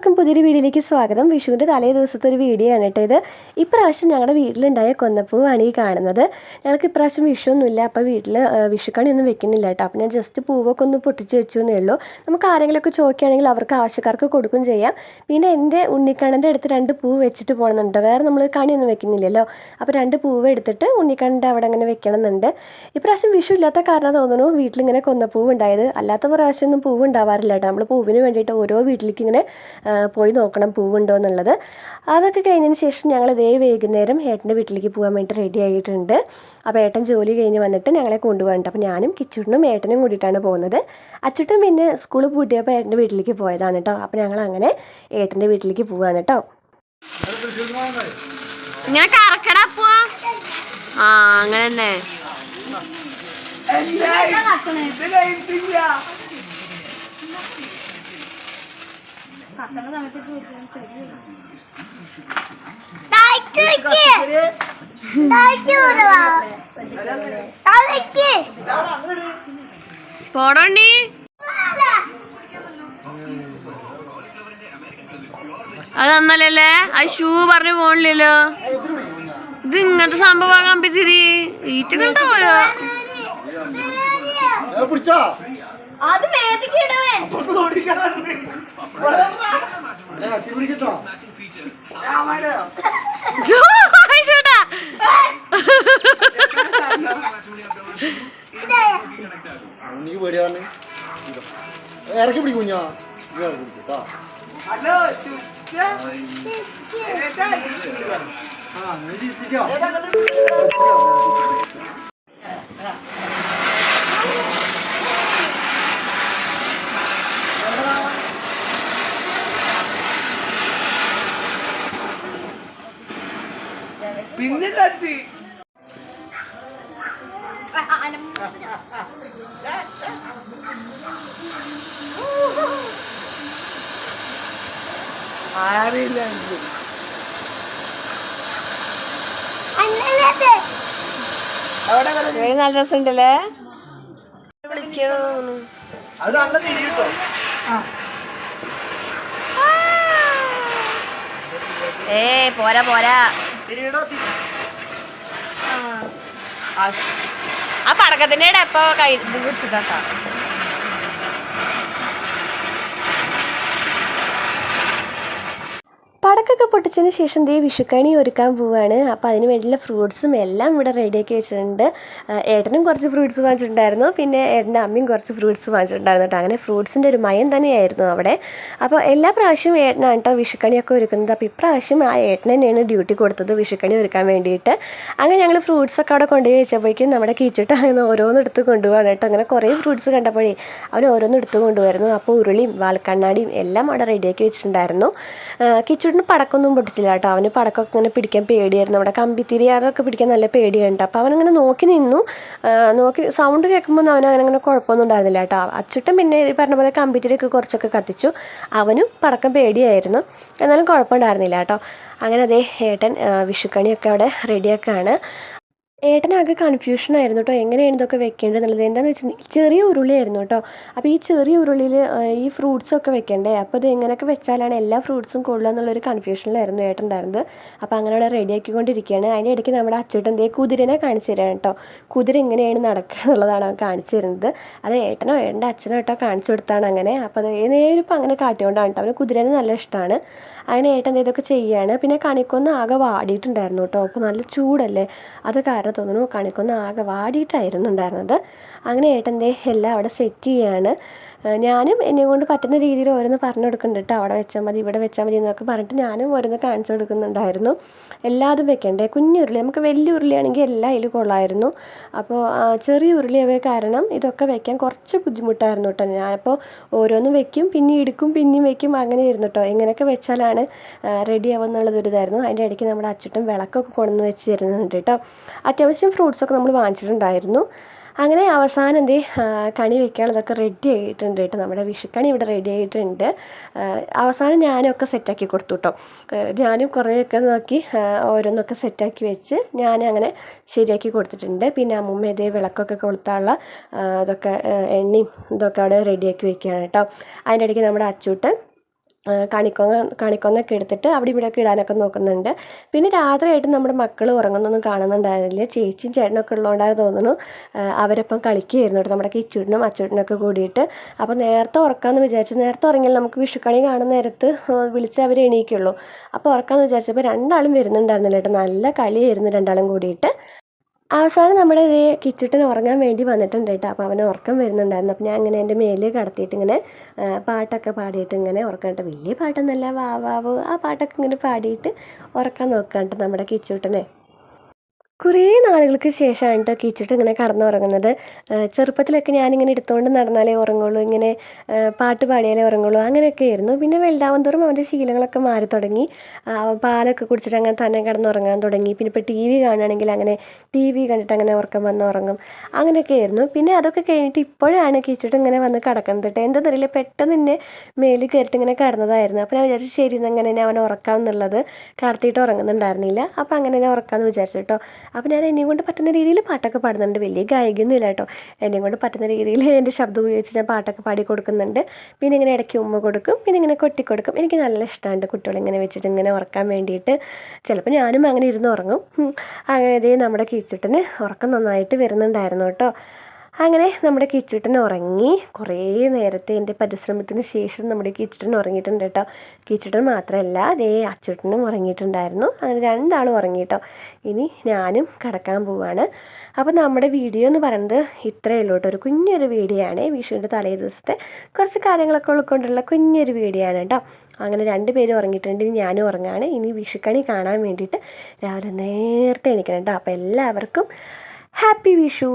എല്ലാവർക്കും പുതിയൊരു വീഡിയോയിലേക്ക് സ്വാഗതം. വിഷുവിൻ്റെ തലേ ദിവസത്തെ ഒരു വീഡിയോ ആണ് കേട്ടോ ഇത്. ഇപ്രാവശ്യം ഞങ്ങളുടെ വീട്ടിലുണ്ടായ കൊന്നപ്പൂവാണ് ഈ കാണുന്നത്. ഞങ്ങൾക്ക് ഇപ്രാവശ്യം വിഷുവൊന്നുമില്ല, അപ്പോൾ വീട്ടിൽ വിഷുക്കണിയൊന്നും വെക്കുന്നില്ല കേട്ടോ. അപ്പോൾ ഞാൻ ജസ്റ്റ് പൂവൊക്കെ ഒന്ന് പൊട്ടിച്ച് വെച്ചു എന്നേ ഉള്ളൂ. നമുക്ക് ആരെങ്കിലുമൊക്കെ ചോദിക്കുകയാണെങ്കിൽ അവർക്ക് ആവശ്യക്കാർക്ക് കൊടുക്കും ചെയ്യാം. പിന്നെ എൻ്റെ ഉണ്ണിക്കണ്ണൻ്റെ അടുത്ത് 2 പൂവ് വെച്ചിട്ട് പോകണമെന്നുണ്ട്. വേറെ നമ്മൾ കണിയൊന്നും വെക്കുന്നില്ലല്ലോ. അപ്പോൾ 2 പൂവ് എടുത്തിട്ട് ഉണ്ണിക്കണ്ണൻ്റെ അവിടെ അങ്ങനെ വെക്കണം എന്നുണ്ട്. ഇപ്രാവശ്യം വിഷു ഇല്ലാത്ത കാരണം തോന്നുന്നു വീട്ടിലിങ്ങനെ കൊന്നപ്പൂവ് ഉണ്ടായത്. അല്ലാത്ത പ്രാവശ്യമൊന്നും പൂവ് ഉണ്ടാവാറില്ല കേട്ടോ. നമ്മൾ പൂവിന് വേണ്ടിയിട്ട് ഓരോ വീട്ടിലേക്ക് ഇങ്ങനെ പോയി നോക്കണം പൂവുണ്ടോ എന്നുള്ളത്. അതൊക്കെ കഴിഞ്ഞതിന് ശേഷം ഞങ്ങൾ ഇതേ വൈകുന്നേരം ഏട്ടൻ്റെ വീട്ടിലേക്ക് പോകാൻ വേണ്ടി റെഡി ആയിട്ടുണ്ട്. അപ്പോൾ ഏട്ടൻ ജോലി കഴിഞ്ഞ് വന്നിട്ട് ഞങ്ങളെ കൊണ്ടുപോകണ്ട. അപ്പോൾ ഞാനും കിച്ചുട്ടനും ഏട്ടനും കൂടിയിട്ടാണ് പോകുന്നത്. അച്ചുട്ടൻ പിന്നെ സ്കൂൾ പൂട്ടിയപ്പോൾ ഏട്ടൻ്റെ വീട്ടിലേക്ക് പോയതാണ് കേട്ടോ. അപ്പോൾ ഞങ്ങൾ അങ്ങനെ ഏട്ടൻ്റെ വീട്ടിലേക്ക് പോവാണ് കേട്ടോ. ഇങ്ങനെ കറക്കടാ പോവാ. ആ അങ്ങനെ തന്നെ. പോടോണ്ടി അത് നന്നല്ലേ. ആ ഷൂ പറഞ്ഞു പോണില്ലല്ലോ. ഇത് ഇങ്ങനത്തെ സംഭവം കമ്പിത്തിരി ഈറ്റകളുടെ ഓരോ അത് മേത്തേക്ക് ഇടുവേ. ഇറക്കി പിടിക്കുഞ്ഞാ പിന്നെ തട്ടി ആരില്ല. നല്ല രസമുണ്ടല്ലേ. അത് നല്ല തിരിട്ടോ. പോരാ പോരാ. ആ പടക്കത്തിന്റെ എപ്പോ കൈ പിടിച്ചിട്ടാ. പടക്കൊക്കെ പൊട്ടിച്ചതിന് ശേഷം ദേ വിഷുക്കണി ഒരുക്കാൻ പോവുകയാണ്. അപ്പോൾ അതിന് വേണ്ടിയുള്ള ഫ്രൂട്ട്സും എല്ലാം ഇവിടെ റെഡിയാക്കി വെച്ചിട്ടുണ്ട്. ഏട്ടനും കുറച്ച് ഫ്രൂട്ട്സ് വാങ്ങിച്ചിട്ടുണ്ടായിരുന്നു, പിന്നെ ഏട്ടൻ്റെ അമ്മയും കുറച്ച് ഫ്രൂട്ട്സ് വാങ്ങിച്ചിട്ടുണ്ടായിരുന്നു കേട്ടോ. അങ്ങനെ ഫ്രൂട്ട്സിൻ്റെ ഒരു മയം തന്നെയായിരുന്നു അവിടെ. അപ്പോൾ എല്ലാ പ്രാവശ്യവും ഏട്ടനാണ് കേട്ടോ വിഷുക്കണിയൊക്കെ ഒരുക്കുന്നത്. അപ്പോൾ ഇപ്രാവശ്യം ആ ഏട്ടൻ തന്നെയാണ് ഡ്യൂട്ടി കൊടുത്തത് വിഷുക്കണി ഒരുക്കാൻ വേണ്ടിയിട്ട്. അങ്ങനെ ഞങ്ങൾ ഫ്രൂട്ട്സൊക്കെ അവിടെ കൊണ്ടുപോയി വെച്ചപ്പോഴേക്കും നമ്മുടെ കിച്ചിട്ട് അങ്ങനെ ഓരോന്നും എടുത്ത് കൊണ്ടുപോകാണ് കേട്ടോ. അങ്ങനെ കുറേ ഫ്രൂട്ട്സ് കണ്ടപ്പോഴേ അവൻ ഓരോന്നും എടുത്ത് കൊണ്ടുവരുന്നു. അപ്പോൾ ഉരുളിയും വാൽക്കണ്ണാടിയും എല്ലാം അവിടെ റെഡിയാക്കി വെച്ചിട്ടുണ്ടായിരുന്നു. കിച്ചിട്ട് പടക്കൊന്നും പൊട്ടിച്ചില്ല കേട്ടോ. അവന് പടക്കമൊക്കെ ഇങ്ങനെ പിടിക്കാൻ പേടിയായിരുന്നു. അവിടെ കമ്പിത്തിരി അതൊക്കെ പിടിക്കാൻ നല്ല പേടിയുണ്ട്. അപ്പോൾ അവനങ്ങനെ നോക്കി നിന്നു. സൗണ്ട് കേൾക്കുമ്പോൾ അവനങ്ങനെ കുഴപ്പമൊന്നും ഉണ്ടായിരുന്നില്ല കേട്ടോ. അച്ചുട്ടൻ പിന്നെ ഈ പറഞ്ഞ പോലെ കമ്പിത്തിരിയൊക്കെ കുറച്ചൊക്കെ കത്തിച്ചു. അവനും പടക്കം പേടിയായിരുന്നു, എന്നാലും കുഴപ്പമുണ്ടായിരുന്നില്ല കേട്ടോ. അങ്ങനെ അതേ ഏട്ടൻ വിഷുക്കണിയൊക്കെ അവിടെ റെഡിയാക്കുകയാണ്. ഏട്ടനാകെ കൺഫ്യൂഷനായിരുന്നു കേട്ടോ, എങ്ങനെയാണ് ഇതൊക്കെ വെക്കേണ്ടത് എന്നുള്ളത്. എന്താണെന്ന് വെച്ചിട്ടുണ്ടെങ്കിൽ ചെറിയ ഉരുളിയായിരുന്നു കേട്ടോ. അപ്പോൾ ഈ ചെറിയ ഉരുളിയിൽ ഈ ഫ്രൂട്ട്സൊക്കെ വെക്കണ്ടേ. അപ്പോൾ ഇത് എങ്ങനെയൊക്കെ വെച്ചാലാണ് എല്ലാ ഫ്രൂട്ട്സും കൊള്ളുക എന്നുള്ളൊരു കൺഫ്യൂഷനിലായിരുന്നു ഏട്ടനുണ്ടായിരുന്നത്. അപ്പോൾ അങ്ങനെ അവിടെ റെഡിയാക്കിക്കൊണ്ടിരിക്കുകയാണ്. അതിൻ്റെ ഇടയ്ക്ക് നമ്മുടെ അച്ചേട്ടൻ ദേ കുതിരനെ കാണിച്ചു തരാണ് കേട്ടോ. കുതിര എങ്ങനെയാണ് നടക്കുക എന്നുള്ളതാണ് അവൻ കാണിച്ചു തരുന്നത്. അത് ഏട്ടനോ ഏട്ടൻ്റെ അച്ഛനോ കേട്ടോ കാണിച്ചു കൊടുത്താണ് അങ്ങനെ. അപ്പോൾ അത് നേരിപ്പോൾ അങ്ങനെ കാട്ടിക്കൊണ്ടാണ് കേട്ടോ. അവന് കുതിരനെ നല്ല ഇഷ്ടമാണ്. അങ്ങനെ ഏട്ടൻ ഇതൊക്കെ ചെയ്യുകയാണ്. പിന്നെ കണിക്കൊന്ന് ആകെ വാടിയിട്ടുണ്ടായിരുന്നു കേട്ടോ. അപ്പോൾ നല്ല ചൂടല്ലേ, അത് കാരണം തോന്നുന്നു കണിക്കൊന്ന് ആകെ വാടിയിട്ടായിരുന്നു ഉണ്ടായിരുന്നത്. അങ്ങനെ ഏട്ടൻ്റെ എല്ലാം അവിടെ സെറ്റ് ചെയ്യാണ്. ഞാനും എന്നെ കൊണ്ട് പറ്റുന്ന രീതിയിൽ ഓരോന്ന് പറഞ്ഞു കൊടുക്കുന്നുണ്ട് കേട്ടോ. അവിടെ വെച്ചാൽ മതി ഇവിടെ വെച്ചാൽ മതി എന്നൊക്കെ പറഞ്ഞിട്ട് ഞാനും ഓരോന്ന് കാണിച്ചു കൊടുക്കുന്നുണ്ടായിരുന്നു. എല്ലാതും വെക്കണ്ടേ. കുഞ്ഞുരുളി, നമുക്ക് വലിയ ഉരുളിയാണെങ്കിൽ എല്ലാം അതിൽ കൊള്ളായിരുന്നു. അപ്പോൾ ചെറിയ ഉരുളിയായ കാരണം ഇതൊക്കെ വെക്കാൻ കുറച്ച് ബുദ്ധിമുട്ടായിരുന്നു കേട്ടോ. ഞാനിപ്പോൾ ഓരോന്നും വെക്കും, പിന്നെ എടുക്കും, പിന്നെയും വെക്കും, അങ്ങനെ ആയിരുന്നു കേട്ടോ. എങ്ങനെയൊക്കെ വെച്ചാലാണ് റെഡി ആവുക എന്നുള്ളതൊരിതായിരുന്നു. അതിൻ്റെ ഇടയ്ക്ക് നമ്മുടെ അച്ഛട്ടും വിളക്കൊക്കെ കൊണ്ടുവന്ന് വെച്ച് തരുന്നുണ്ട് കേട്ടോ. അത്യാവശ്യം ഫ്രൂട്ട്സൊക്കെ നമ്മൾ വാങ്ങിച്ചിട്ടുണ്ടായിരുന്നു. അങ്ങനെ അവസാനം എന്തേ കണി വെക്കാനുള്ളതൊക്കെ റെഡി ആയിട്ടുണ്ട് കേട്ടോ. നമ്മുടെ വിഷുക്കണി ഇവിടെ റെഡി ആയിട്ടുണ്ട്. അവസാനം ഞാനൊക്കെ സെറ്റാക്കി കൊടുത്തു കേട്ടോ. ഞാനും കുറേയൊക്കെ നോക്കി ഓരോന്നൊക്കെ സെറ്റാക്കി വെച്ച് ഞാനങ്ങനെ ശരിയാക്കി കൊടുത്തിട്ടുണ്ട്. പിന്നെ അമ്മൂമ്മ ഇതേ വിളക്കൊക്കെ കൊളുത്താനുള്ള ഇതൊക്കെ എണ്ണയും ഇതൊക്കെ അവിടെ റെഡിയാക്കി വെക്കുകയാണ് കേട്ടോ. അതിൻ്റെ ഇടയ്ക്ക് നമ്മുടെ അച്ചൂട്ടൻ കണിക്കൊന്നൊക്കെ എടുത്തിട്ട് അവിടെ ഇവിടെയൊക്കെ ഇടാനൊക്കെ നോക്കുന്നുണ്ട്. പിന്നെ രാത്രിയായിട്ട് നമ്മുടെ മക്കൾ ഉറങ്ങുന്നൊന്നും കാണുന്നുണ്ടായിരുന്നില്ല. ചേച്ചിയും ചേട്ടനൊക്കെ ഉള്ളതുകൊണ്ടാണ് തോന്നുന്നു അവരൊപ്പം കളിക്കുകയായിരുന്നു കേട്ടോ, നമ്മുടെ കിച്ചൂട്ടിനും അച്ചൂട്ടിനൊക്കെ കൂടിയിട്ട്. അപ്പോൾ നേരത്തെ ഉറക്കാമെന്ന് വിചാരിച്ചു. നേരത്തെ ഉറങ്ങിയാൽ നമുക്ക് വിഷുക്കണി കാണുന്ന നേരത്ത് വിളിച്ച് അവർ എണീക്കുള്ളൂ. അപ്പോൾ ഉറക്കാമെന്ന് വിചാരിച്ചപ്പോൾ രണ്ടാളും വരുന്നുണ്ടായിരുന്നില്ല കേട്ടോ. നല്ല കളിയായിരുന്നു രണ്ടാളും കൂടിയിട്ട്. അവസാനം നമ്മുടെ കിച്ചുട്ടൻ ഉറങ്ങാൻ വേണ്ടി വന്നിട്ടുണ്ട് കേട്ടോ. അപ്പോൾ അവന് ഉറക്കം വരുന്നുണ്ടായിരുന്നു. അപ്പോൾ ഞാൻ ഇങ്ങനെ എൻ്റെ മേലിൽ കടത്തിയിട്ട് ഇങ്ങനെ പാട്ടൊക്കെ പാടിയിട്ട് ഇങ്ങനെ ഉറക്കാൻ കേട്ടോ. വലിയ പാട്ടൊന്നുമല്ല, വാവാവോ ആ പാട്ടൊക്കെ ഇങ്ങനെ പാടിയിട്ട് ഉറക്കാൻ നോക്കാം കേട്ടോ നമ്മുടെ കിച്ചുട്ടനെ. കുറേ നാളുകൾക്ക് ശേഷമാണ് കേട്ടോ കിച്ചുട്ട് ഇങ്ങനെ കടന്നുറങ്ങുന്നത്. ചെറുപ്പത്തിലൊക്കെ ഞാനിങ്ങനെ എടുത്തുകൊണ്ട് നടന്നാലേ ഉറങ്ങുള്ളൂ, ഇങ്ങനെ പാട്ട് പാടിയാലേ ഉറങ്ങുള്ളൂ, അങ്ങനെയൊക്കെ ആയിരുന്നു. പിന്നെ വലുതാവും തോറും അവൻ്റെ ശീലങ്ങളൊക്കെ മാറി തുടങ്ങി. അവൻ പാലൊക്കെ കുടിച്ചിട്ട് അങ്ങനെ തന്നെ കിടന്നുറങ്ങാൻ തുടങ്ങി. പിന്നെ ഇപ്പോൾ ടി വി കാണുകയാണെങ്കിൽ അങ്ങനെ ടി വി കണ്ടിട്ട് അങ്ങനെ ഉറക്കം വന്ന് ഉറങ്ങും, അങ്ങനെയൊക്കെ ആയിരുന്നു. പിന്നെ അതൊക്കെ കഴിഞ്ഞിട്ട് ഇപ്പോഴാണ് കിച്ചുട്ട് ഇങ്ങനെ വന്ന് കിടക്കുന്നത് കേട്ടോ. എന്താണെന്നറിയില്ല, പെട്ടെന്ന് തന്നെ മേലിൽ കയറിയിട്ട് ഇങ്ങനെ കിടന്നതായിരുന്നു. അപ്പോൾ ഞാൻ വിചാരിച്ചു ശരി ഇങ്ങനെ തന്നെ അവൻ ഉറക്കാം എന്നുള്ളത്, കടത്തിയിട്ട് ഉറങ്ങുന്നുണ്ടായിരുന്നില്ല. അപ്പോൾ അങ്ങനെ തന്നെ ഉറക്കാമെന്ന് വിചാരിച്ചു കേട്ടോ. അപ്പോൾ ഞാൻ എന്നെയും കൊണ്ട് പറ്റുന്ന രീതിയിൽ പാട്ടൊക്കെ പാടുന്നുണ്ട്. വലിയ ഗായികയൊന്നും ഇല്ല കേട്ടോ. എന്നെയും കൊണ്ട് പറ്റുന്ന രീതിയിൽ എൻ്റെ ശബ്ദം ഉപയോഗിച്ച് ഞാൻ പാട്ടൊക്കെ പാടി കൊടുക്കുന്നുണ്ട്. പിന്നെ ഇങ്ങനെ ഇടയ്ക്ക് ഉമ്മ കൊടുക്കും, പിന്നെ ഇങ്ങനെ കൊട്ടിക്കൊടുക്കും. എനിക്ക് നല്ല ഇഷ്ടമുണ്ട് കുട്ടികളിങ്ങനെ വെച്ചിട്ട് ഇങ്ങനെ ഉറക്കാൻ വേണ്ടിയിട്ട്. ചിലപ്പോൾ ഞാനും അങ്ങനെ ഇരുന്ന് ഉറങ്ങും. അങ്ങനെ നമ്മുടെ കിച്ചുട്ടന് ഉറക്കം നന്നായിട്ട് വരുന്നുണ്ടായിരുന്നു കേട്ടോ. അങ്ങനെ നമ്മുടെ കിച്ചുട്ടൻ ഉറങ്ങി. കുറേ നേരത്തെ എൻ്റെ പരിശ്രമത്തിന് ശേഷം നമ്മുടെ കിച്ചുട്ടൻ ഉറങ്ങിയിട്ടുണ്ട് കേട്ടോ. കിച്ചുട്ടൻ മാത്രമല്ല അച്ചൂട്ടനും ഉറങ്ങിയിട്ടുണ്ടായിരുന്നു. അങ്ങനെ രണ്ടാളും ഉറങ്ങി കേട്ടോ. ഇനി ഞാനും കിടക്കാൻ പോവാണ്. അപ്പോൾ നമ്മുടെ വീഡിയോ എന്ന് പറയുന്നത് ഇത്രയേ ഉള്ളൂ കേട്ടോ. ഒരു കുഞ്ഞൊരു വീഡിയോ ആണ്. വിഷുവിൻ്റെ തലേ ദിവസത്തെ കുറച്ച് കാര്യങ്ങളൊക്കെ ഉൾക്കൊണ്ടുള്ള കുഞ്ഞൊരു വീഡിയോ ആണ് കേട്ടോ. അങ്ങനെ 2 പേരും ഉറങ്ങിയിട്ടുണ്ട്. ഇനി ഞാനും ഉറങ്ങാണ്. ഇനി വിഷുക്കണി കാണാൻ വേണ്ടിയിട്ട് രാവിലെ നേരത്തെ എണീക്കണം കേട്ടോ. അപ്പോൾ എല്ലാവർക്കും ഹാപ്പി വിഷു.